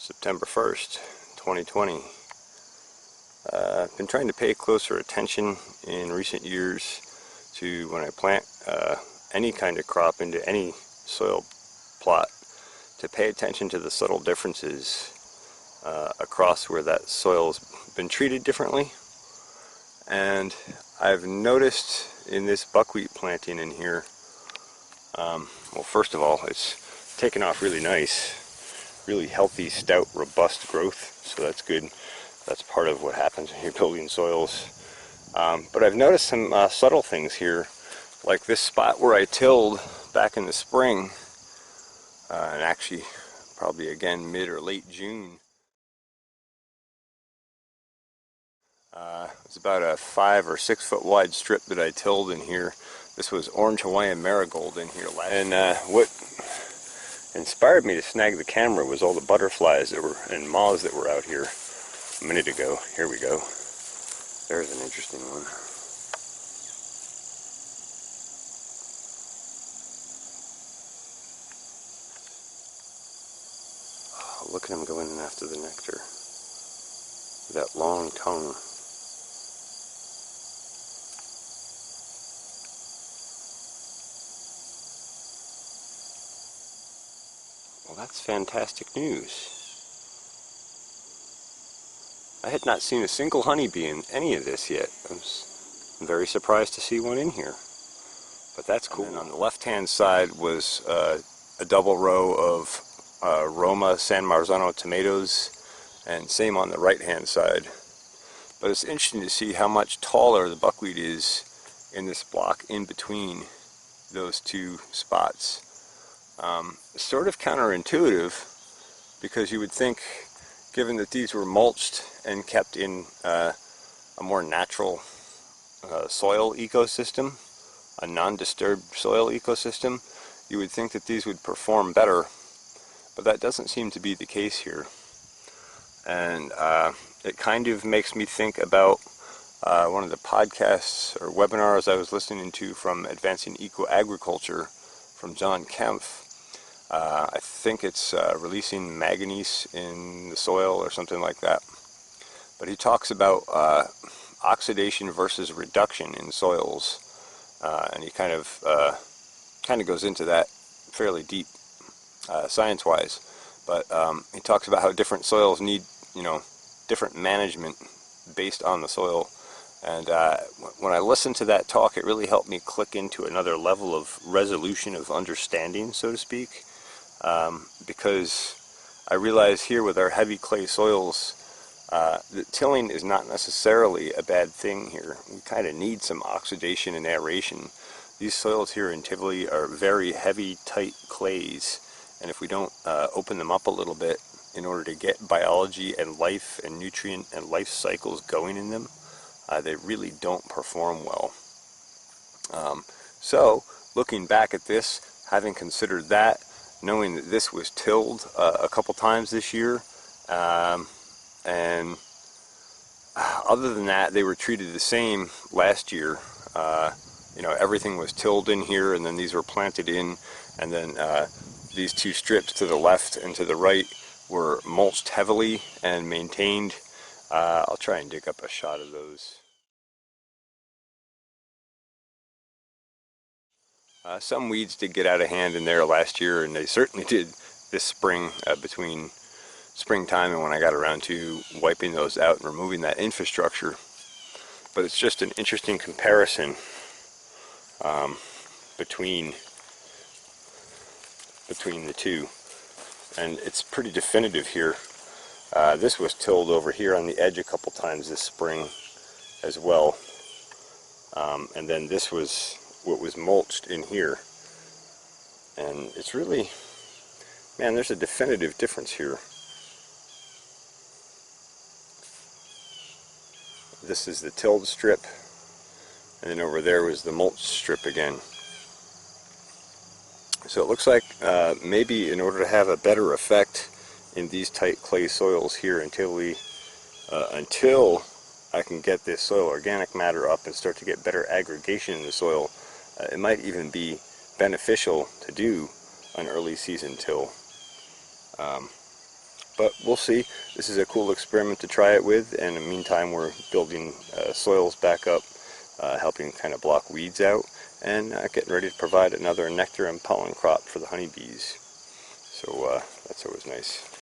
September 1st, 2020. I've been trying to pay closer attention in recent years to when I plant any kind of crop into any soil plot, to pay attention to the subtle differences across where that soil's been treated differently. And I've noticed in this buckwheat planting in here, well, first of all, it's taken off really nice, really healthy, stout, robust growth, so that's good. That's part of what happens when you're building soils. But I've noticed some subtle things here, like this spot where I tilled back in the spring, and actually probably again mid or late June. It's about a 5 or 6 foot wide strip that I tilled in here. This was orange Hawaiian marigold in here last. And what inspired me to snag the camera was all the butterflies that were and moths that were out here a minute ago. Here we go. There's an interesting one. Oh, look at him going in after the nectar. That long tongue. Well, that's fantastic news. I had not seen a single honeybee in any of this yet. I'm very surprised to see one in here. But that's cool. And on the left-hand side was a double row of Roma San Marzano tomatoes, and same on the right-hand side. But it's interesting to see how much taller the buckwheat is in this block in between those two spots. Sort of counterintuitive, because you would think, given that these were mulched and kept in a more natural soil ecosystem, a non-disturbed soil ecosystem, you would think that these would perform better, but that doesn't seem to be the case here. And it kind of makes me think about one of the podcasts or webinars I was listening to from Advancing Eco-Agriculture from John Kempf. I think it's releasing manganese in the soil or something like that. But he talks about oxidation versus reduction in soils, and he kind of goes into that fairly deep, science-wise. But he talks about how different soils need, different management based on the soil. And when I listened to that talk, it really helped me click into another level of resolution of understanding, so to speak. Because I realize here with our heavy clay soils, that tilling is not necessarily a bad thing here. We kind of need some oxidation and aeration. These soils here in Tivoli are very heavy, tight clays, and if we don't open them up a little bit in order to get biology and life and nutrient and life cycles going in them, they really don't perform well. So, looking back at this, having considered that, knowing that this was tilled a couple times this year, and other than that, they were treated the same last year. Everything was tilled in here, and then these were planted in, and then these two strips to the left and to the right were mulched heavily and maintained. I'll try and dig up a shot of those. Some weeds did get out of hand in there last year, and they certainly did this spring, between springtime and when I got around to wiping those out and removing that infrastructure. But it's just an interesting comparison between the two, and it's pretty definitive here. This was tilled over here on the edge a couple times this spring as well, and then this was what was mulched in here, and it's really, man, there's a definitive difference here. This is the tilled strip, and then over there was the mulched strip again. So it looks like maybe in order to have a better effect in these tight clay soils here in Tivoli, until I can get this soil organic matter up and start to get better aggregation in the soil, it might even be beneficial to do an early season till. But we'll see. This is a cool experiment to try it with, and in the meantime we're building soils back up, helping kind of block weeds out, and getting ready to provide another nectar and pollen crop for the honeybees. So that's always nice.